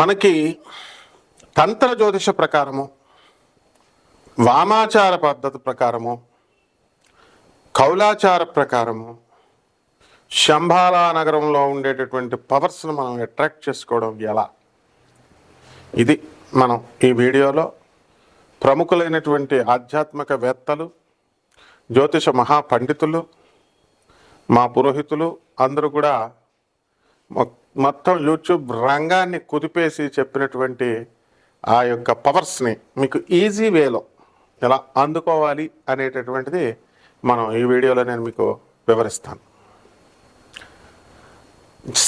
మనకి తంత్ర జ్యోతిష ప్రకారము, వామాచార పద్ధతి ప్రకారము, కౌలాచార ప్రకారము శంబాలా నగరంలో ఉండేటటువంటి పవర్స్ను మనం అట్రాక్ట్ చేసుకోవడం ఎలా, ఇది మనం ఈ వీడియోలో ప్రముఖులైనటువంటి ఆధ్యాత్మికవేత్తలు, జ్యోతిష మహాపండితులు, మా పురోహితులు అందరూ కూడా మొత్తం యూట్యూబ్ రంగాన్ని కుదిపేసి చెప్పినటువంటి ఆ యొక్క పవర్స్ని మీకు ఈజీ వేలో ఎలా అందుకోవాలి అనేటటువంటిది మనం ఈ వీడియోలో నేను మీకు వివరిస్తాను.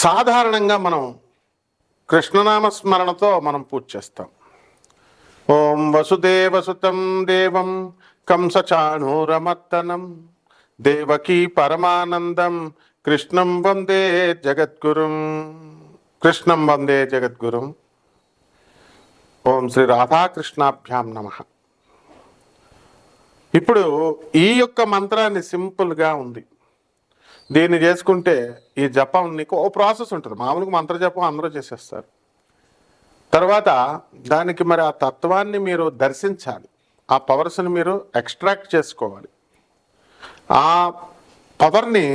సాధారణంగా మనం కృష్ణనామ స్మరణతో మనం పూజ చేస్తాం. ఓం వసుదేవసుతం దేవం కంసచాణూరమర్దనం దేవకీ పరమానందం కృష్ణం వందే జగద్గురుం. కృష్ణం వందే జగద్గురుం. ఓం శ్రీ రాధాకృష్ణాభ్యాం నమః. ఇప్పుడు ఈ యొక్క మంత్రాన్ని సింపుల్గా ఉంది, దీన్ని చేసుకుంటే ఈ జపం నీకు ఓ ప్రాసెస్ ఉంటుంది. మామూలుగా మంత్ర జపం అందరూ చేసేస్తారు. తర్వాత దానికి మరి ఆ తత్వాన్ని మీరు దర్శించాలి, ఆ పవర్స్ని మీరు ఎక్స్ట్రాక్ట్ చేసుకోవాలి. ఆ పవర్ని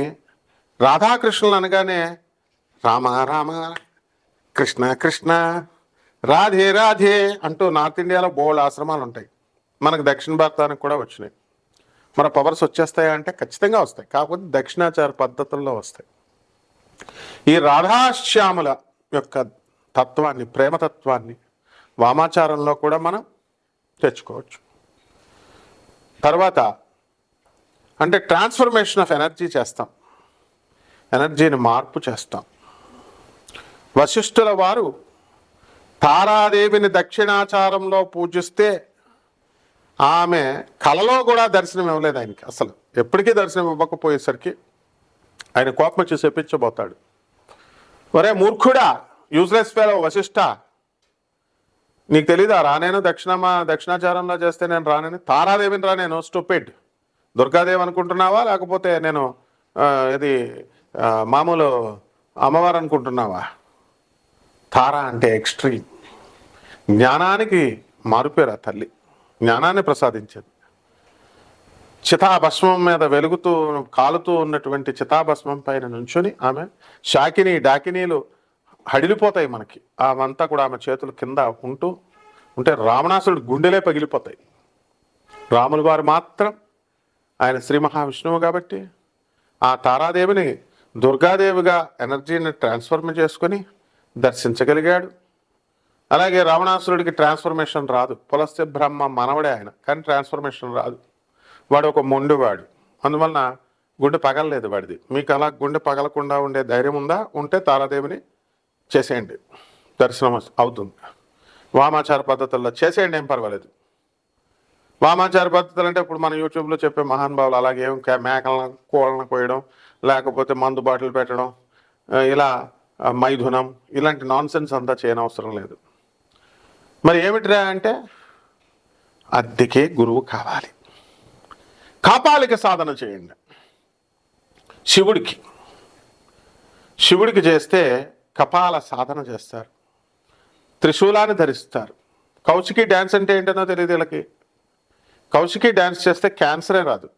రాధాకృష్ణులు అనగానే రామ రామ కృష్ణ కృష్ణ రాధే రాధే అంటూ నార్త్ ఇండియాలో బోల్డ్ ఆశ్రమాలు ఉంటాయి, మనకు దక్షిణ భారతానికి కూడా వచ్చినాయి. మన పవర్స్ వచ్చేస్తాయా అంటే ఖచ్చితంగా వస్తాయి, కాకపోతే దక్షిణాచార పద్ధతుల్లో వస్తాయి. ఈ రాధాశ్యాముల యొక్క తత్వాన్ని, ప్రేమతత్వాన్ని వామాచారంలో కూడా మనం తెచ్చుకోవచ్చు. తర్వాత అంటే ట్రాన్స్ఫర్మేషన్ ఆఫ్ ఎనర్జీ చేస్తాం, ఎనర్జీని మార్పు చేస్తాం. వశిష్ఠుల వారు తారాదేవిని దక్షిణాచారంలో పూజిస్తే ఆమె కలలో కూడా దర్శనం ఇవ్వలేదు ఆయనకి. అసలు ఎప్పటికీ దర్శనం ఇవ్వకపోయేసరికి ఆయన కోపం వచ్చి చెప్పించబోతాడు. ఒరే మూర్ఖుడా, యూజ్లెస్ ఫెలో వశిష్ఠ, నీకు తెలీదా రానేను దక్షిణాచారంలో చేస్తే నేను రానేను, తారాదేవిని రానేను, స్టూపిడ్, దుర్గాదేవి అనుకుంటున్నావా లేకపోతే నేను ఇది మామూలు అమ్మవారు అనుకుంటున్నావా? తార అంటే ఎక్స్ట్రీమ్, జ్ఞానానికి మారుపేరు. ఆ తల్లి జ్ఞానాన్ని ప్రసాదించేది. చితాభస్మం మీద వెలుగుతూ కాలుతూ ఉన్నటువంటి చితాభస్మం పైన నుంచుని ఆమె శాకిని డాకినీలు హడిలిపోతాయి మనకి. అవంతా కూడా ఆమె చేతుల కింద ఉంటే రావణాసురుడు గుండెలే పగిలిపోతాయి. రాములు వారు మాత్రం ఆయన శ్రీ మహావిష్ణువు కాబట్టి ఆ తారాదేవిని దుర్గాదేవిగా ఎనర్జీని ట్రాన్స్ఫర్మ్ చేసుకొని దర్శించగలిగాడు. అలాగే రావణాసురుడికి ట్రాన్స్ఫర్మేషన్ రాదు, పులస్త్య బ్రహ్మ మనవడే ఆయన, కానీ ట్రాన్స్ఫర్మేషన్ రాదు. వాడు ఒక మొండివాడు, అందువలన గుండె పగలలేదు వాడిది. మీకు అలా గుండె పగలకుండా ఉండే ధైర్యం ఉందా? ఉంటే తారాదేవిని చేసేయండి, దర్శనం అవుతుంది. వామాచార పద్ధతుల్లో చేసేయండి, ఏం పర్వాలేదు. వామాచార పద్ధతులు అంటే ఇప్పుడు మన యూట్యూబ్లో చెప్పే మహానుభావులు అలాగే మేకలను కోళ్ళను కోయడం, లేకపోతే మందు బాటిల్ పెట్టడం, ఇలా మైథునం, ఇలాంటి నాన్సెన్స్ అంతా చేయనవసరం లేదు. మరి ఏమిటిరా అంటే అద్దెకే గురువు కావాలి. కాపాలిక సాధన చేయండి. శివుడికి చేస్తే కపాల సాధన చేస్తారు, త్రిశూలాన్ని ధరిస్తారు. కౌశికి డ్యాన్స్ అంటే ఏంటనో తెలియదు వీళ్ళకి. కౌశికి డ్యాన్స్ చేస్తే క్యాన్సరే రాదు,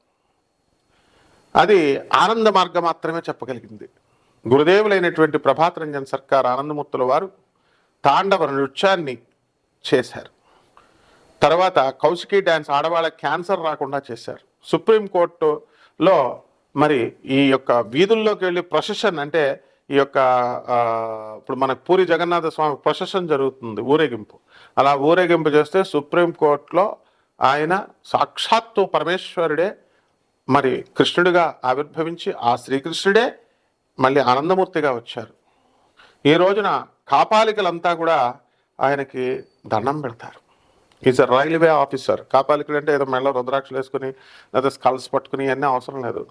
అది ఆనంద మార్గం మాత్రమే చెప్పగలిగింది. గురుదేవులైనటువంటి ప్రభాత్ రంజన్ సర్కార్ ఆనందమూర్తుల వారు తాండవ నృత్యాన్ని చేశారు. తర్వాత కౌశికి డ్యాన్స్ ఆడవాళ్ళ క్యాన్సర్ రాకుండా చేశారు. సుప్రీంకోర్టులో మరి ఈ యొక్క వీధుల్లోకి వెళ్ళి ప్రొసెషన్ అంటే ఈ యొక్క ఇప్పుడు మనకు పూరి జగన్నాథ స్వామి ప్రొసెషన్ జరుగుతుంది, ఊరేగింపు. అలా ఊరేగింపు చేస్తే సుప్రీంకోర్టులో ఆయన సాక్షాత్తు పరమేశ్వరుడే మరి కృష్ణుడిగా ఆవిర్భవించి ఆ శ్రీకృష్ణుడే మళ్ళీ ఆనందమూర్తిగా వచ్చారు. ఈ రోజున కాపాలికలంతా కూడా ఆయనకి దండం పెడతారు. Is a railway officer. కాపాలికుడు అంటే ఏదో మెడలో రుద్రాక్షలు వేసుకుని లేదా స్కల్స్ పట్టుకుని అన్నీ అవసరం లేదు.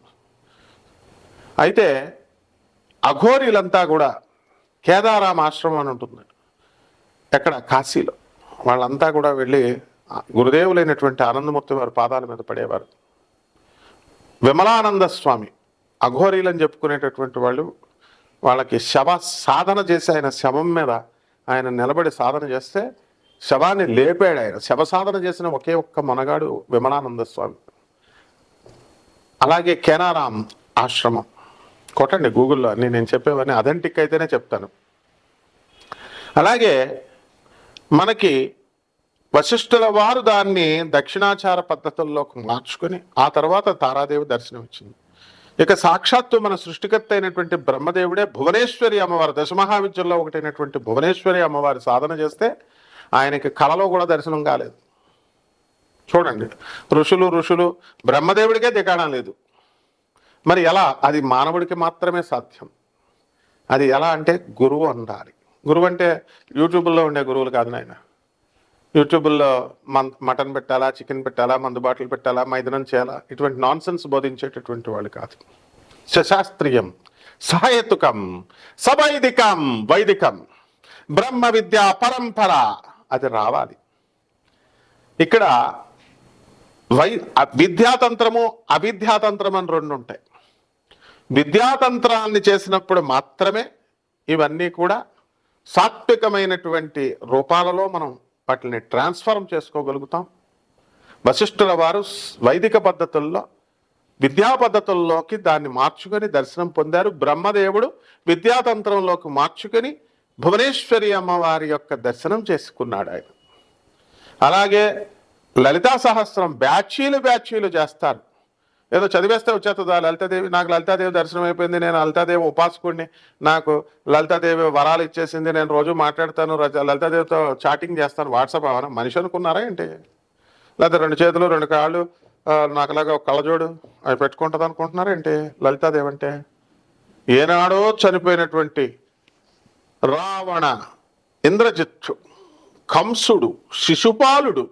అయితే అఘోరీలంతా కూడా కేదారామ ఆశ్రమం అని ఉంటుంది ఎక్కడ, కాశీలో. వాళ్ళంతా కూడా వెళ్ళి గురుదేవులైనటువంటి ఆనందమూర్తి వారి పాదాల మీద పడేవారు. విమలానంద స్వామి అఘోరీలని చెప్పుకునేటటువంటి వాళ్ళు, వాళ్ళకి శవ సాధన చేసి ఆయన శవం మీద ఆయన నిలబడి సాధన చేస్తే శవాన్ని లేపాడు. ఆయన శవ సాధన చేసిన ఒకే ఒక్క మనగాడు విమలానంద స్వామి. అలాగే కేనారాం ఆశ్రమం కొట్టండి గూగుల్లో, అన్నీ నేను చెప్పేవన్నీ అథెంటిక్ అయితేనే చెప్తాను. అలాగే మనకి వశిష్ఠుల వారు దాన్ని దక్షిణాచార పద్ధతుల్లోకి మార్చుకొని ఆ తర్వాత తారాదేవి దర్శనం ఇచ్చింది. ఇక సాక్షాత్తు మన సృష్టికర్త అయినటువంటి బ్రహ్మదేవుడే భువనేశ్వరి అమ్మవారు, దశమహావిద్యల్లో ఒకటైనటువంటి భువనేశ్వరి అమ్మవారి సాధన చేస్తే ఆయనకి కలలో కూడా దర్శనం కాలేదు. చూడండి, ఋషులు బ్రహ్మదేవుడికే దిగాడం లేదు. మరి ఎలా? అది మానవుడికి మాత్రమే సాధ్యం. అది ఎలా అంటే గురువు ఉండాలి. గురువు అంటే యూట్యూబ్లో ఉండే గురువులు కాదు నాయన. యూట్యూబ్లో మటన్ పెట్టాలా, చికెన్ పెట్టాలా, మందు బాటలు పెట్టాలా, మైదనం చేయాలా, ఇటువంటి నాన్సెన్స్ బోధించేటటువంటి వాళ్ళు కాదు. శాస్త్రీయం, సహేతుకం, సవైదికం, వైదికం, బ్రహ్మ విద్యా పరంపర అది రావాలి. ఇక్కడ విద్యాతంత్రము అవిద్యాతంత్రం అని రెండు ఉంటాయి. విద్యాతంత్రాన్ని చేసినప్పుడు మాత్రమే ఇవన్నీ కూడా సాత్వికమైనటువంటి రూపాలలో మనం వాటిని ట్రాన్స్ఫార్మ్ చేసుకోగలుగుతాం. వశిష్ఠుల వారు వైదిక పద్ధతుల్లో విద్యా పద్ధతుల్లోకి దాన్ని మార్చుకొని దర్శనం పొందారు. బ్రహ్మదేవుడు విద్యాతంత్రంలోకి మార్చుకొని భువనేశ్వరి అమ్మవారి యొక్క దర్శనం చేసుకున్నాడు ఆయన. అలాగే లలితా సహస్రం బ్యాచీలు చేస్తారు. ఏదో చదివేస్తే వచ్చేస్తుందా లలితాదేవి? నాకు లలితాదేవి దర్శనం అయిపోయింది, నేను లలితాదేవి ఉపాసకుడిని, నాకు లలితాదేవి వరాలు ఇచ్చేసింది, నేను రోజు మాట్లాడతాను, లలితాదేవితో చాటింగ్ చేస్తాను, వాట్సాప్ అవనా? మనిషి అనుకున్నారా ఏంటి? లేదా 2 చేతులు 2 కాళ్ళు నాకులాగా ఒక కళ్ళజోడు అవి పెట్టుకుంటుంది అనుకుంటున్నారా ఏంటి లలితాదేవి అంటే? ఏనాడో చనిపోయినటువంటి రావణ, ఇంద్రజిత్తు, కంసుడు, శిశుపాలుడు,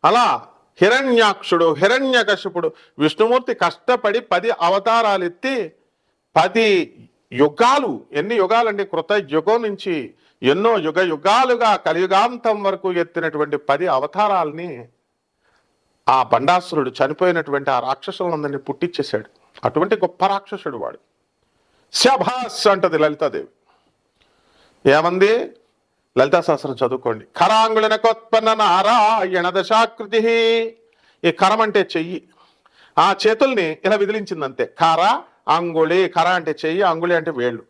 అలా హిరణ్యాక్షుడు, హిరణ్యకశిపుడు, విష్ణుమూర్తి కష్టపడి 10 అవతారాలు ఎత్తి 10 యుగాలు, ఎన్ని యుగాలండి? కృత యుగం నుంచి ఎన్నో యుగాలుగా కలియుగాంతం వరకు ఎత్తినటువంటి 10 అవతారాలని ఆ బండాసురుడు చనిపోయినటువంటి ఆ రాక్షసులందరినీ పుట్టించేశాడు. అటువంటి గొప్ప రాక్షసుడు వాడు. శభాస్ అంటది లలితాదేవి. ఏమంది? లలితా సహస్రం చదువుకోండి. కరాంగుళనకోత్పన్న నారాయణ దశాకృతి. ఈ కరం అంటే చెయ్యి, ఆ చేతుల్ని ఇలా విదిలించిందంతే. కర అంగుళి, కర అంటే చెయ్యి, అంగుళి అంటే వేళ్ళు.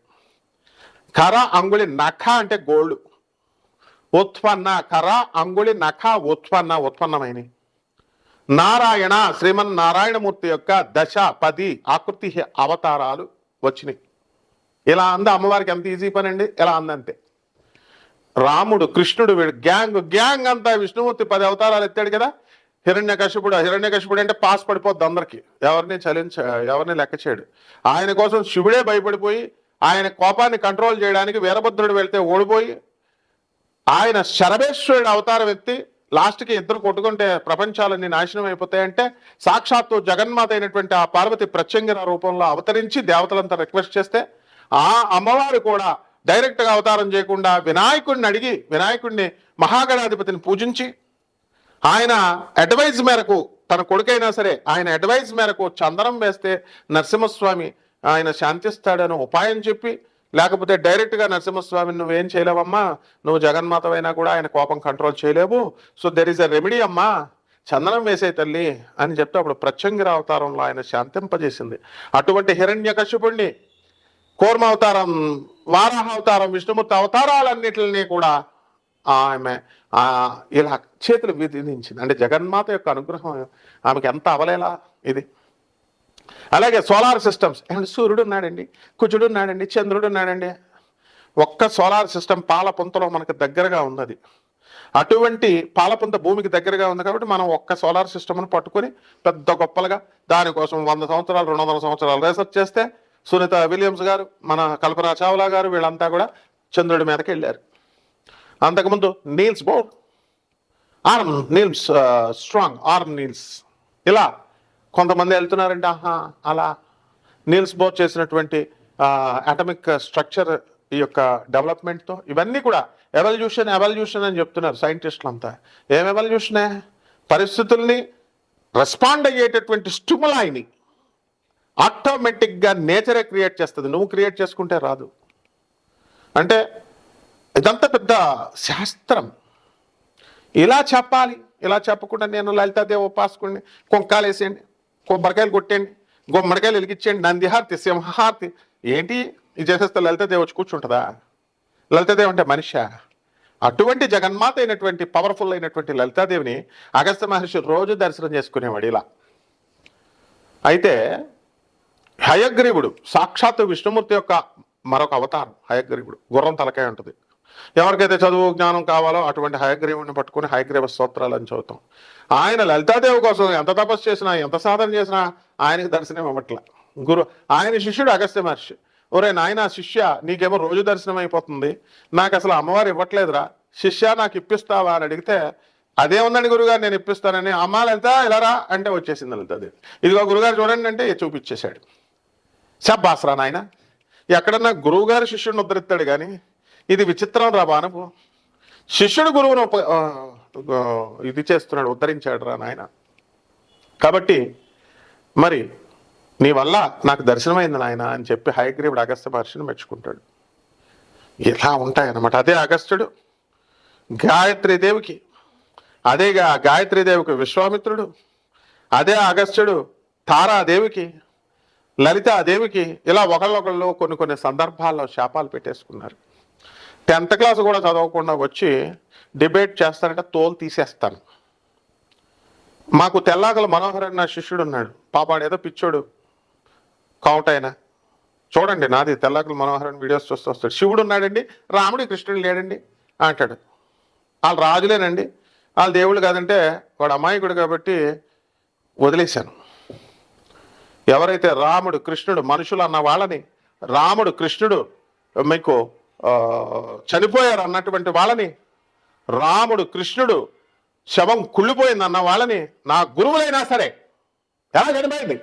కర అంగుళి నఖ అంటే గోళ్ళు. ఉత్పన్న, కర అంగుళి నఖ ఉత్పన్నమైన. నారాయణ, శ్రీమన్నారాయణమూర్తి యొక్క 10 ఆకృతి అవతారాలు వచ్చినాయి. ఇలా అంద అమ్మవారికి ఎంత ఈజీ పని అండి. ఇలా అందంతే. రాముడు, కృష్ణుడు, వీడు గ్యాంగ్ అంతా విష్ణుమూర్తి 10 అవతారాలు ఎత్తాడు కదా. హిరణ్యకశిపుడు అంటే పాస్ పడిపోద్ది అందరికి, ఎవరిని లెక్క చేయడు. ఆయన కోసం శివుడే భయపడిపోయి ఆయన కోపాన్ని కంట్రోల్ చేయడానికి వీరభద్రుడు వెళ్తే ఓడిపోయి ఆయన శరభేశ్వరుడు అవతారం ఎత్తి లాస్ట్కి ఇద్దరు కొట్టుకుంటే ప్రపంచాలన్నీ నాశనం అయిపోతాయంటే సాక్షాత్తు జగన్మాత అయినటువంటి ఆ పార్వతి ప్రత్యంగిర రూపంలో అవతరించి దేవతలంతా రిక్వెస్ట్ చేస్తే ఆ అమ్మవారు కూడా డైరెక్ట్గా అవతారం చేయకుండా వినాయకుడిని అడిగి, వినాయకుడిని మహాగణాధిపతిని పూజించి ఆయన అడ్వైజ్ మేరకు, తన కొడుకైనా సరే ఆయన అడ్వైజ్ మేరకు చందనం వేస్తే నరసింహస్వామి ఆయన శాంతిస్తాడని ఉపాయం చెప్పి, లేకపోతే డైరెక్ట్గా నరసింహస్వామిని నువ్వేం చేయలేవమ్మా, నువ్వు జగన్మాతవైనా కూడా ఆయన కోపం కంట్రోల్ చేయలేవు, so there is a remedy అమ్మా, చందనం వేసే తల్లి అని చెప్తే అప్పుడు ప్రత్యంగిర అవతారంలో ఆయన శాంతింపజేసింది. అటువంటి హిరణ్యకశిపుణ్ణి, కూర్మ అవతారం, వారాహ అవతారం, విష్ణుమూర్తి అవతారాలన్నిటిని కూడా ఆమె ఇలా చేతులు విధించింది. అంటే జగన్మాత యొక్క అనుగ్రహం ఆమెకి ఎంత అవలేలా ఇది. అలాగే సోలార్ సిస్టమ్స్, ఏమంటే సూర్యుడు ఉన్నాడండి, కుజుడు ఉన్నాడండి, చంద్రుడు ఉన్నాడండి. ఒక్క సోలార్ సిస్టమ్ పాలపుంతలో మనకు దగ్గరగా ఉన్నది. అటువంటి పాలపుంత భూమికి దగ్గరగా ఉంది కాబట్టి మనం ఒక్క సోలార్ సిస్టమ్ను పట్టుకొని పెద్ద గొప్పలుగా దానికోసం 100 సంవత్సరాలు 200 సంవత్సరాలు రీసెర్చ్ చేస్తే సునీత విలియమ్స్ గారు, మన కల్పనా చావ్లా గారు, వీళ్ళంతా కూడా చంద్రుడి మీదకి వెళ్ళారు. అంతకుముందు Niels Bohr, arm Neil strong, arm Neil, ఇలా కొంతమంది వెళ్తున్నారంటే అలా నీల్స్ బోర్ చేసినటువంటి అటమిక్ స్ట్రక్చర్ ఈ యొక్క డెవలప్మెంట్తో ఇవన్నీ కూడా ఎవల్యూషన్ అని చెప్తున్నారు సైంటిస్టులు అంతా. ఏం ఎవల్యూషనే? పరిస్థితుల్ని రెస్పాండ్ అయ్యేటటువంటి స్టిములాయిని ఆటోమేటిక్గా నేచరే క్రియేట్ చేస్తుంది, నువ్వు క్రియేట్ చేసుకుంటే రాదు. అంటే ఇదంతా పెద్ద శాస్త్రం. ఇలా చెప్పాలి, ఇలా చెప్పకుండా నేను లలితాదేవి ఉపాసకుడిని, కుంకాలు వేసేయండి, కొబ్బరికాయలు కొట్టేయండి, గుమ్మడికాయలు వెలిగించేయండి, నందిహారతి సింహారతి ఏంటి ఇది చేసేస్తే లలితాదేవి వచ్చి కూర్చుంటుందా? లలితాదేవి అంటే మనిషి. అటువంటి జగన్మాత అయినటువంటి పవర్ఫుల్ అయినటువంటి లలితాదేవిని అగస్త్య మహర్షి రోజు దర్శనం చేసుకునేవాడు ఇలా. అయితే హయగ్రీవుడు సాక్షాత్తు విష్ణుమూర్తి యొక్క మరొక అవతారం. హయగ్రీవుడు గుర్రం తలకాయ ఉంటుంది. ఎవరికైతే చదువు జ్ఞానం కావాలో అటువంటి హయగ్రీవుడిని పట్టుకుని హయగ్రీవ స్తోత్రాలు అని చదువుతాం. ఆయన లలితాదేవి కోసం ఎంత తపస్సు చేసినా, ఎంత సాధన చేసినా ఆయనకి దర్శనం ఇవ్వట్ల. ఆయన శిష్యుడు అగస్త్య మహర్షి. ఒరే నాయన శిష్య, నీకేమో రోజు దర్శనం అయిపోతుంది, నాకు అసలు అమ్మవారు ఇవ్వట్లేదురా, శిష్య నాకు ఇప్పిస్తావా అని అడిగితే, అదే ఉందండి గురుగారు నేను ఇప్పిస్తానని. అమ్మ లలిత ఇలారా అంటే వచ్చేసింది లలితాదేవి. ఇదిగో గురుగారు చూడండి అంటే చూపించేశాడు. శబ్బాస్రా నాయన, ఎక్కడన్నా గురువుగారు శిష్యుడిని ఉద్ధరిస్తాడు కానీ ఇది విచిత్రం రా బానపు. శిష్యుడు గురువును ఇది చేస్తున్నాడు, ఉద్ధరించాడు రా నాయన. కాబట్టి మరి నీ వల్ల నాకు దర్శనమైంది నాయన అని చెప్పి హయగ్రీవుడు అగస్త్య మహర్షిని మెచ్చుకుంటాడు. ఇలా ఉంటాయన్నమాట. అదే అగస్త్యుడు గాయత్రీదేవికి, అదే గాయత్రీదేవికి విశ్వామిత్రుడు, అదే అగస్త్యుడు తారాదేవికి, లలితాదేవికి ఇలా ఒకళ్ళొకళ్ళు కొన్ని సందర్భాల్లో శాపాలు పెట్టేసుకున్నారు. 10th క్లాస్ కూడా చదవకుండా వచ్చి డిబేట్ చేస్తారంటే తోలు తీసేస్తాను. మాకు తెల్లాకల మనోహర్ అన్న శిష్యుడు ఉన్నాడు, పాపాడు ఏదో పిచ్చోడు కావుటైనా చూడండి, నాది తెల్లాకల మనోహర్ అని వీడియోస్ చూస్తూ వస్తాడు. శివుడు ఉన్నాడండి, రాముడు కృష్ణుడు లేడండి అంటాడు. వాళ్ళు రాజులేనండి, వాళ్ళు దేవుళ్ళు కాదంటే వాడు అమాయకుడు కాబట్టి వదిలేశాను. ఎవరైతే రాముడు కృష్ణుడు మనుషులు అన్న వాళ్ళని, రాముడు కృష్ణుడు మీకు చనిపోయారు అన్నటువంటి వాళ్ళని, రాముడు కృష్ణుడు శవం కుళ్ళిపోయింది అన్న వాళ్ళని నా గురువులైనా సరే ఎలా చనిపోయింది?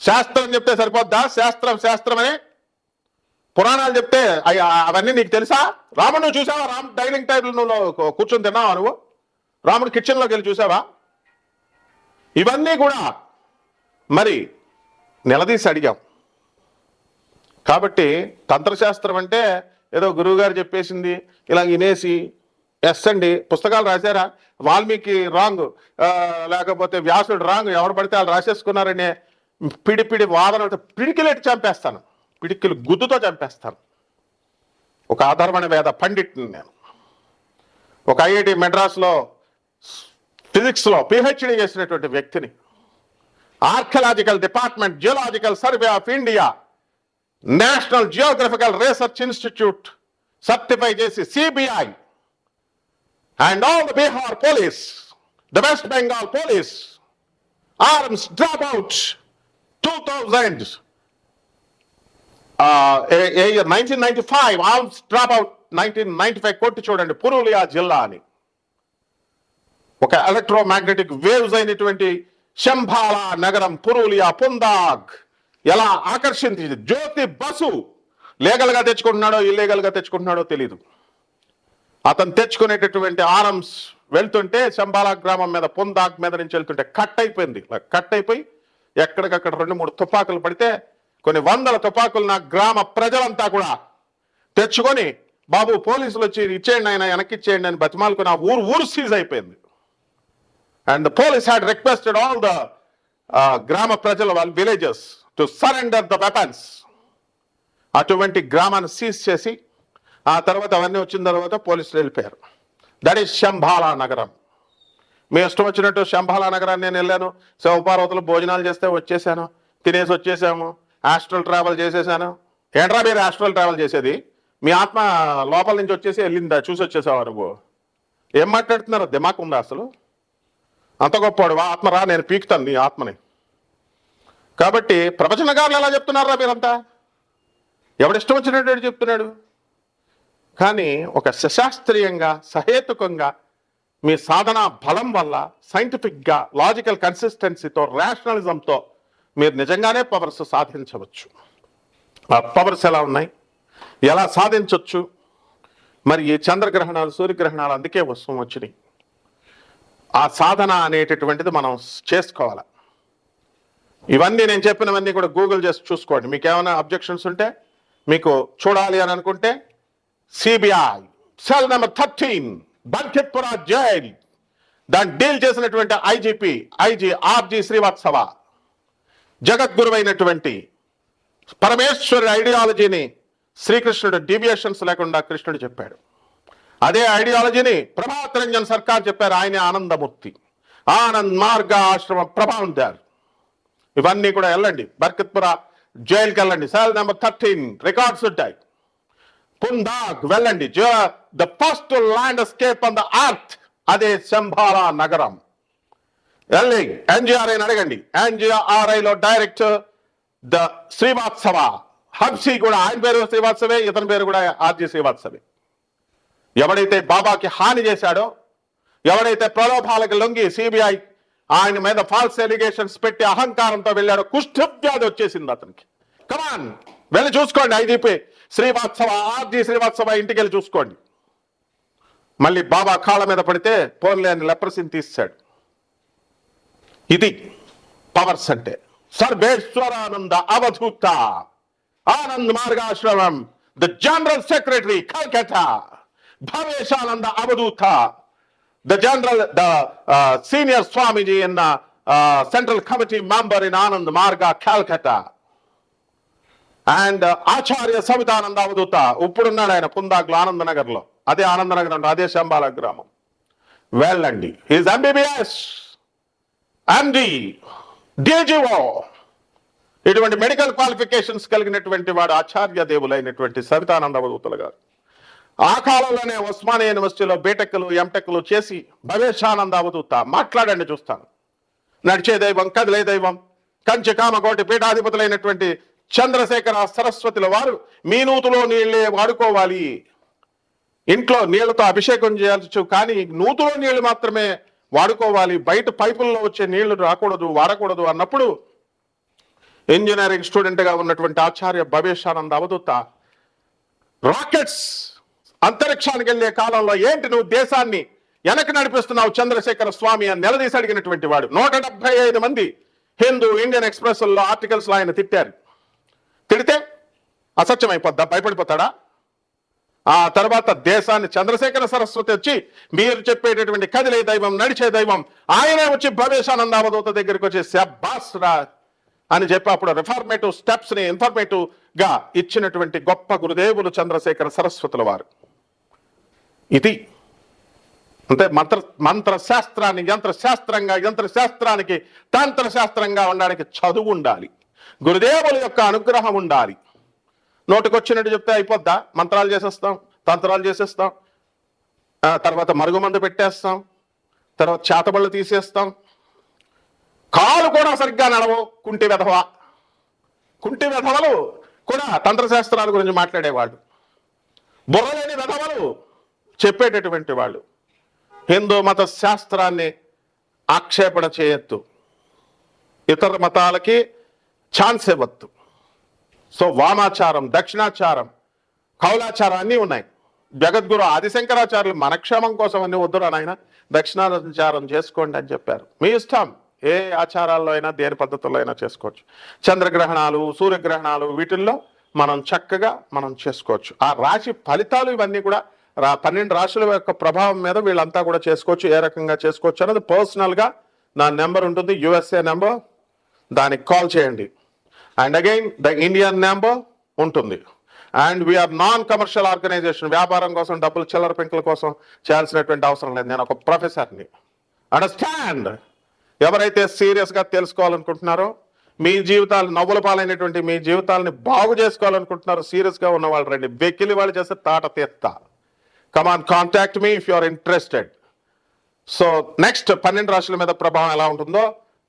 శాస్త్రం చెప్తే సరిపోద్దా? శాస్త్రం అని పురాణాలు చెప్తే అవన్నీ నీకు తెలుసా? రాముడు నువ్వు చూసావా? రాముడు డైనింగ్ టేబుల్ నువ్వు కూర్చొని తిన్నావా? నువ్వు రాముడు కిచెన్లోకి వెళ్ళి చూసావా? ఇవన్నీ కూడా మరి నిలదీసి అడిగాం. కాబట్టి తంత్రశాస్త్రం అంటే ఏదో గురువుగారు చెప్పేసింది ఇలా వినేసి ఎస్ అండి పుస్తకాలు రాశారా, వాల్మీకి రాంగ్, లేకపోతే వ్యాసుడు రాంగ్, ఎవరు పడితే వాళ్ళు రాసేసుకున్నారనే పిడి వాదన పిడికిలెట్టి చంపేస్తాను, పిడికిలు గుద్దుతో చంపేస్తాను. ఒక ఆధారమైన వేద పండిట్ని నేను. ఒక ఐఐటి మెడ్రాస్లో ఫిజిక్స్లో పిహెచ్డి చేసినటువంటి వ్యక్తిని. Archaeological department, geological survey of India, national geographical research institute certify చేసి CBI and all the Bihar police, the West Bengal police, arms drop out 2000 year 1995, arms drop out 1995 కొట్టి చూడండి పురూలియా జిల్లా అని. ఒక ఎలక్ట్రోమాగ్నెటిక్ వేవ్స్ అయినటువంటి శంభాలా నగరం పురూలియా పుందాగ్ ఎలా ఆకర్షించింది. జ్యోతి బసు లీగల్ గా తెచ్చుకుంటున్నాడో ఇల్లీగల్ గా తెచ్చుకుంటున్నాడో తెలీదు. అతను తెచ్చుకునేటటువంటి ఆర్మ్స్ వెళ్తుంటే శంబాలా గ్రామం మీద పుందాగ్ మీద నుంచి వెళ్తుంటే కట్ అయిపోయింది. కట్ అయిపోయి ఎక్కడికక్కడ 2-3 తుపాకులు పడితే కొన్ని వందల తుపాకులు నా గ్రామ ప్రజలంతా కూడా తెచ్చుకొని బాబు పోలీసులు వచ్చి ఇచ్చేయండి ఆయన వెనక్కి ఇచ్చేయండి అని బతిమాలుకుని ఆ ఊరు సీజ్ అయిపోయింది. And the police had requested all the గ్రామ ప్రజల వాళ్ళ villages to surrender the weapons. అటువంటి గ్రామాన్ని సీజ్ చేసి ఆ తర్వాత అవన్నీ వచ్చిన తర్వాత పోలీసులు వెళ్ళిపోయారు. దట్ ఈస్ శంబాలా నగరం. మీ ఇష్టం వచ్చినట్టు శంబాలా నగరాన్ని నేను వెళ్ళాను, శివపార్వతులు భోజనాలు చేస్తే వచ్చేసాను, తినేసి వచ్చేసాము, ఆస్ట్రల్ ట్రావెల్ చేసేసాను. ఏంట్రా మీరు ఆస్ట్రల్ ట్రావెల్ చేసేది? మీ ఆత్మ లోపల నుంచి వచ్చేసి వెళ్ళిందా? చూసి వచ్చేసావా నువ్వు? ఏం మాట్లాడుతున్నారు? దిమాక్ ఉందా అసలు? అంత గొప్పవాడు ఆత్మ రా, నేను పీకుతాను నీ ఆత్మని. కాబట్టి ప్రవచనకారులు ఎలా చెప్తున్నారా మీరంతా? ఎవడిష్టం వచ్చినట్టు చెప్తున్నాడు. కానీ ఒక సశాస్త్రీయంగా సహేతుకంగా మీ సాధన బలం వల్ల సైంటిఫిక్గా లాజికల్ కన్సిస్టెన్సీతో రేషనలిజంతో మీరు నిజంగానే పవర్స్ సాధించవచ్చు. ఆ పవర్స్ ఎలా ఉన్నాయి, ఎలా సాధించవచ్చు? మరి ఈ చంద్రగ్రహణాలు సూర్యగ్రహణాలు అందుకే వస్తూ వచ్చినాయి. ఆ సాధన అనేటటువంటిది మనం చేసుకోవాలి. ఇవన్నీ నేను చెప్పినవన్నీ కూడా గూగుల్ చేసి చూసుకోండి. మీకు ఏమైనా అబ్జెక్షన్స్ ఉంటే, మీకు చూడాలి అని అనుకుంటే సిబిఐ సెల్ నెంబర్ 13 బంకిత్పుర జైల్. దాన్ని డీల్ చేసినటువంటి ఐజీ ఆర్జీ శ్రీవాత్సవ జగద్గురువైనటువంటి పరమేశ్వరి ఐడియాలజీని శ్రీకృష్ణుడు డీవియేషన్స్ లేకుండా కృష్ణుడు చెప్పాడు. అదే ఐడియాలజీని ప్రభాత్ రంజన్ సర్కార్ చెప్పారు. ఆయన ఆనందమూర్తి, ఆనంద్ మార్గ ఆశ్రమం ప్రభావం దారు. ఇవన్నీ కూడా వెళ్ళండి, బర్కత్పుర జైలుకి వెళ్ళండి. సెల్ నెంబర్ 13 రికార్డ్స్ ఉంటాయి. పుందాగ్ వెళ్ళండి, the first landscape on the earth, అదే శంభారా నగరం. వెళ్ళి ఎన్జిఆర్ఐని అడగండి. ఎన్జిఆర్ఐలో డైరెక్టర్ ద శ్రీవాత్సవ హబ్సీ కూడా, ఆయన పేరు శ్రీవాత్సవే, ఇతని పేరు కూడా ఆర్జీ శ్రీవాత్సవే. ఎవడైతే బాబాకి హాని చేశాడో, ఎవడైతే ప్రలోభాలకు లొంగి సిబిఐ ఆయన మీద ఫాల్స్ ఎలిగేషన్స్ పెట్టి అహంకారంతో వెళ్ళాడో, కుష్ఠవ్యాధి వచ్చేసింది అతనికి. కమాన్ వెళ్ళి చూసుకోండి. ఐజీపీ శ్రీవాత్సవ ఆర్జీ శ్రీవాత్సవ ఇంటికి వెళ్ళి చూసుకోండి. మళ్ళీ బాబా కాళ్ళ మీద పడితే పోన్లే అని లెప్రసీని తీశాడు. ఇది పవర్స్ అంటే. Sarveshwarananda Avadhoota Anand Margashramam the general secretary Calcutta, Bhaveshananda Avadhoota the senior Swamiji in central committee member in Anand Marga Calcutta, and Acharya Savitananda Avadhoota ఇప్పుడున్నాడు ఆయన పుందాగ్లో ఆనందనగర్ లో. అదే ఆనందనగర్ అంటే అదే శంబాల గ్రామం. వెళ్ళండి. ఈజ్ ఎంబీబీఎస్, ఎండి, డిజిఓ, ఇటువంటి మెడికల్ క్వాలిఫికేషన్స్ కలిగినటువంటి వాడు ఆచార్య దేవులైనటువంటి సవితానంద అవధూతలు గారు. ఆ కాలంలోనే ఉస్మానియా యూనివర్సిటీలో బీటెక్లు ఎంటెక్లు చేసి భవేశానంద అవధూత. మాట్లాడండి చూస్తాను. నడిచే దైవం, కదిలే దైవం, కంచి కామకోటి పీఠాధిపతులైనటువంటి చంద్రశేఖర సరస్వతుల వారు మీ నూతులో నీళ్ళే వాడుకోవాలి, ఇంట్లో నీళ్లతో అభిషేకం చేయవచ్చు, కానీ నూతులో నీళ్లు మాత్రమే వాడుకోవాలి, బయట పైపుల్లో వచ్చే నీళ్లు రాకూడదు, వాడకూడదు అన్నప్పుడు ఇంజనీరింగ్ స్టూడెంట్ గా ఉన్నటువంటి ఆచార్య భవేశానంద అవధూత రాకెట్స్ అంతరిక్షానికి వెళ్లే కాలంలో ఏంటి నువ్వు దేశాన్ని వెనక్కి నడిపిస్తున్నావు చంద్రశేఖర స్వామి అని నిలదీసి అడిగినటువంటి వాడు. 175 మంది హిందూ ఇండియన్ ఎక్స్ప్రెస్ లో ఆర్టికల్స్ లో ఆయన తిట్టారు. తిడితే అసత్యం అయిపోద్దా? భయపడిపోతాడా? ఆ తర్వాత దేశాన్ని చంద్రశేఖర సరస్వతి వచ్చి మీరు చెప్పేటటువంటి కదిలే దైవం, నడిచే దైవం, ఆయనే వచ్చి భవేశానంద అవధూత దగ్గరికి వచ్చి శబ్బాస్ రా అని చెప్పి అప్పుడు రిఫార్మేటివ్ స్టెప్స్ ని ఇన్ఫర్మేటివ్ గా ఇచ్చినటువంటి గొప్ప గురుదేవులు చంద్రశేఖర సరస్వతుల వారు. ఇది అంటే మంత్రశాస్త్రాన్ని యంత్రశాస్త్రానికి తంత్రశాస్త్రంగా ఉండడానికి చదువు ఉండాలి, గురుదేవుల యొక్క అనుగ్రహం ఉండాలి. నోటికొచ్చినట్టు చెప్తే అయిపోద్దా? మంత్రాలు చేసేస్తాం, తంత్రాలు చేసేస్తాం, తర్వాత మరుగుమందు పెట్టేస్తాం, తర్వాత చేతబళ్ళు తీసేస్తాం, కాలు కూడా సరిగ్గా నడవు. కుంటి వెధవలు కూడా తంత్రశాస్త్రాల గురించి మాట్లాడేవాళ్ళు, బుర్రలేని వెధవలు చెప్పేటటువంటి వాళ్ళు. హిందూ మత శాస్త్రాన్ని ఆక్షేపణ చేయొద్దు, ఇతర మతాలకి ఛాన్స్ ఇవ్వద్దు. సో వామాచారం, దక్షిణాచారం, కౌలాచారం అన్నీ ఉన్నాయి. జగద్గురు ఆదిశంకరాచార్యులు మన క్షేమం కోసం అన్ని వద్దురా నాయన, దక్షిణాచారం చేసుకోండి అని చెప్పారు. మీ ఇష్టం, ఏ ఆచారాల్లో అయినా దేని పద్ధతుల్లో అయినా చేసుకోవచ్చు. చంద్రగ్రహణాలు, సూర్యగ్రహణాలు, వీటిల్లో మనం చక్కగా చేసుకోవచ్చు. ఆ రాశి ఫలితాలు ఇవన్నీ కూడా 12 రాశుల యొక్క ప్రభావం మీద వీళ్ళంతా కూడా చేసుకోవచ్చు. ఏ రకంగా చేసుకోవచ్చు అన్నది పర్సనల్గా నా నెంబర్ ఉంటుంది, యుఎస్ఏ నెంబర్, దానికి కాల్ చేయండి. And again the Indian number ఉంటుంది. And we are non commercial organization. వ్యాపారం కోసం, డబ్బులు చిల్లర పెంకుల కోసం చేయాల్సినటువంటి అవసరం లేదు. నేను ఒక ప్రొఫెసర్ని. అండర్స్టాండ్? ఎవరైతే సీరియస్గా తెలుసుకోవాలనుకుంటున్నారో, మీ జీవితాలు నవ్వుల పాలైనటువంటి మీ జీవితాలని బాగు చేసుకోవాలనుకుంటున్నారో, సీరియస్గా ఉన్న వాళ్ళు రండి. వెకిలి వాళ్ళు చేస్తే తాట తీస్తా. Come on, contact me if you are interested. So next 12 రాశుల మీద ప్రభావం ఎలా ఉంటుందో,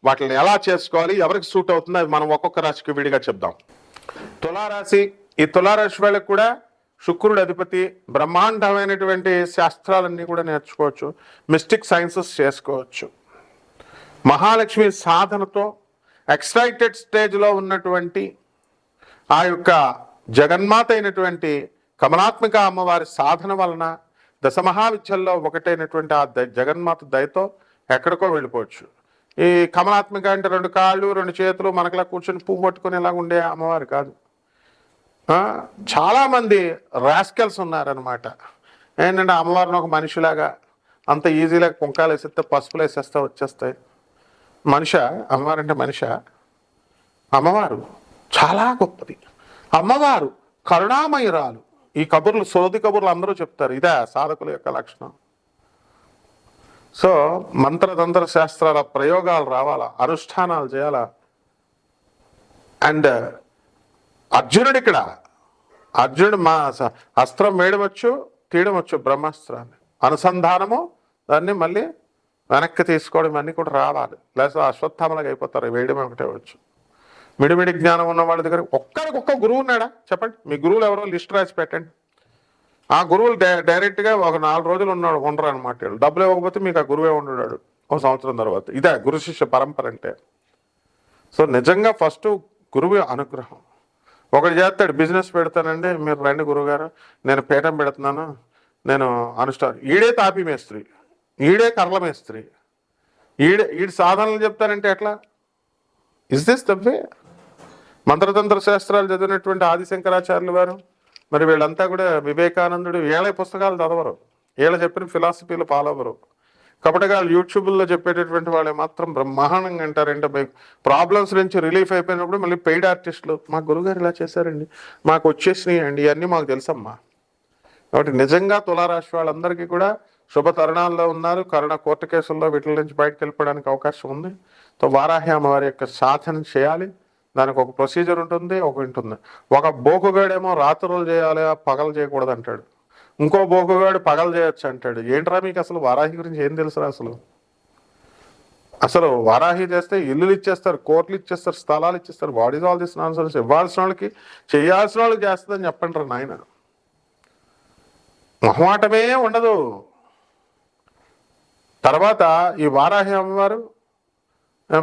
వాటిని ఎలా చేసుకోవాలి, ఎవరికి సూట్ అవుతుందో అది మనం ఒక్కొక్క రాశికి విడిగా చెప్దాం. తులారాశి. ఈ తులారాశి వాళ్ళకి కూడా శుక్రుడు అధిపతి. బ్రహ్మాండమైనటువంటి శాస్త్రాలన్నీ కూడా నేర్చుకోవచ్చు, మిస్టిక్ సైన్సెస్ చేసుకోవచ్చు. మహాలక్ష్మి సాధనతో ఎక్సైటెడ్ స్టేజ్లో ఉన్నటువంటి ఆ యొక్క జగన్మాత అయినటువంటి కమలాత్మిక అమ్మవారి సాధన వలన దశమహావిద్యల్లో ఒకటైనటువంటి ఆ జగన్మాత దయతో ఎక్కడికో వెళ్ళిపోవచ్చు. ఈ కమలాత్మిక అంటే 2 కాళ్ళు 2 చేతులు మనకులా కూర్చొని పువ్వు పట్టుకుని ఇలా ఉండే అమ్మవారు కాదు. చాలామంది రాస్కెల్స్ ఉన్నారనమాట. ఏంటంటే అమ్మవారిని ఒక మనిషిలాగా అంత ఈజీలాగా కుంకాలు వేసేస్తే పసుపులు వేసేస్తే వచ్చేస్తాయి. మనిషి అమ్మవారు అంటే మనిషి. అమ్మవారు చాలా గొప్పది. అమ్మవారు కరుణామయురాలు. ఈ కబుర్లు సోది కబుర్లు అందరూ చెప్తారు, ఇదే సాధకుల యొక్క లక్షణం. సో మంత్రతంత్ర శాస్త్రాల ప్రయోగాలు రావాలా, అనుష్ఠానాలు చేయాలా. అండ్ అర్జునుడు మా అస్త్రం వేయడవచ్చు తీయడవచ్చు, బ్రహ్మాస్త్రాన్ని అనుసంధానము, దాన్ని మళ్ళీ వెనక్కి తీసుకోవడం ఇవన్నీ కూడా రావాలి. లేదా అశ్వత్థామలాగా అయిపోతారు, వేయడం ఒకటే వచ్చు. మిడిమిడి జ్ఞానం ఉన్న వాళ్ళ దగ్గర ఒక్కడికొక్క గురువు ఉన్నాడా చెప్పండి? మీ గురువులు ఎవరో లిస్ట్ రాసి పెట్టండి. ఆ గురువులు డైరెక్ట్గా ఒక 4 రోజులు ఉండరు అనమాట. డబ్బులు ఇవ్వకపోతే మీకు ఆ గురువే ఉండడాడు ఒక సంవత్సరం తర్వాత. ఇదే గురు శిష్య పరంపర అంటే. సో నిజంగా ఫస్ట్ గురువు అనుగ్రహం. ఒకటి చేస్తాడు, బిజినెస్ పెడతానండి, మీరు రండి గురువుగారు, నేను పీఠం పెడుతున్నాను, నేను అనుష్ఠానం. ఈడే తాపి మేస్త్రి, ఈడే కర్ల మేస్త్రి, ఈడు సాధనలు చెప్తానంటే ఎట్లా? Is this the way? మంత్రతంత్ర శాస్త్రాలు చదివినటువంటి ఆదిశంకరాచార్యులు వారు, మరి వీళ్ళంతా కూడా వివేకానందుడు, వీళ్ళ పుస్తకాలు చదవరు, వీళ్ళ చెప్పిన ఫిలాసఫీలు ఫాలో అవ్వరు. కపటగాళ్ళు యూట్యూబ్లో చెప్పేటటువంటి వాళ్ళు మాత్రం బ్రహ్మాండంగా అంటారంటే ప్రాబ్లమ్స్ నుంచి రిలీఫ్ అయిపోయినప్పుడు మళ్ళీ పెయిడ్ ఆర్టిస్టులు, మా గురుగారు ఇలా చేశారండి, మాకు వచ్చేసినాయి అండి, ఇవన్నీ మాకు తెలుసమ్మా. కాబట్టి నిజంగా తులారాశి వాళ్ళందరికీ కూడా శుభ తరుణాల్లో ఉన్నారు. కోర్టు కేసుల్లో వీటి నుంచి బయటకు వెళ్ళిపోవడానికి అవకాశం ఉంది. సో వారాహి అమ్మవారి యొక్క సాధన చేయాలి. దానికి ఒక ప్రొసీజర్ ఉంటుంది, ఒక బోకుగాడేమో రాత్రులు చేయాలి, పగలు చేయకూడదు అంటాడు. ఇంకో బోకుగాడు పగలు చేయొచ్చు అంటాడు. ఏంట్రా మీకు అసలు వారాహి గురించి ఏం తెలుసురా? అసలు వారాహి చేస్తే ఇల్లులు ఇచ్చేస్తారు, కోర్టులు ఇచ్చేస్తారు, స్థలాలు ఇచ్చేస్తారు. What is all this nonsense? ఇవ్వాల్సిన వాళ్ళకి చేయాల్సిన వాళ్ళకి చేస్తుందని చెప్పండి రా నాయన. మొహమాటమే ఉండదు. తర్వాత ఈ వారాహి అమ్మవారు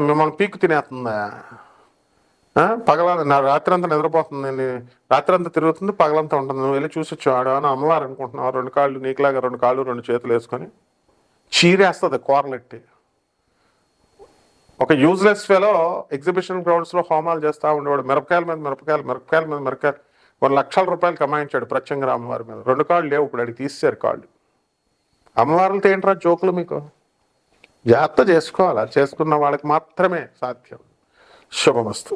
మిమ్మల్ని పీక్కు తినేస్తుందా? నా రాత్రి అంతా నిద్రపోతుంది, రాత్రి అంతా తిరుగుతుంది, పగలంతా ఉంటుంది, నువ్వు వెళ్ళి చూసొచ్చాడు అని అమ్మవారు అనుకుంటున్నావు. 2 కాళ్ళు నీకులాగా 2 కాళ్ళు 2 చేతులు వేసుకొని చీరేస్తుంది కూరలెట్టి. ఒక యూజ్లెస్ ఫెలో ఎగ్జిబిషన్ గ్రౌండ్స్లో హోమాలు చేస్తూ ఉండేవాడు. మిరపకాయల మీద మిరపకాయలు 1 లక్షల రూపాయలు కమాయించాడు ప్రత్యంగా అమ్మవారి మీద. 2 కాళ్ళు లేవు, ఇప్పుడు అడిగి తీసేశారు కాళ్ళు. అమ్మవారులతో ఏంట్రా జోకులు? మీకు జాగ్రత్త చేసుకోవాలా, చేసుకున్న వాళ్ళకి మాత్రమే సాధ్యం. శుభమస్తు.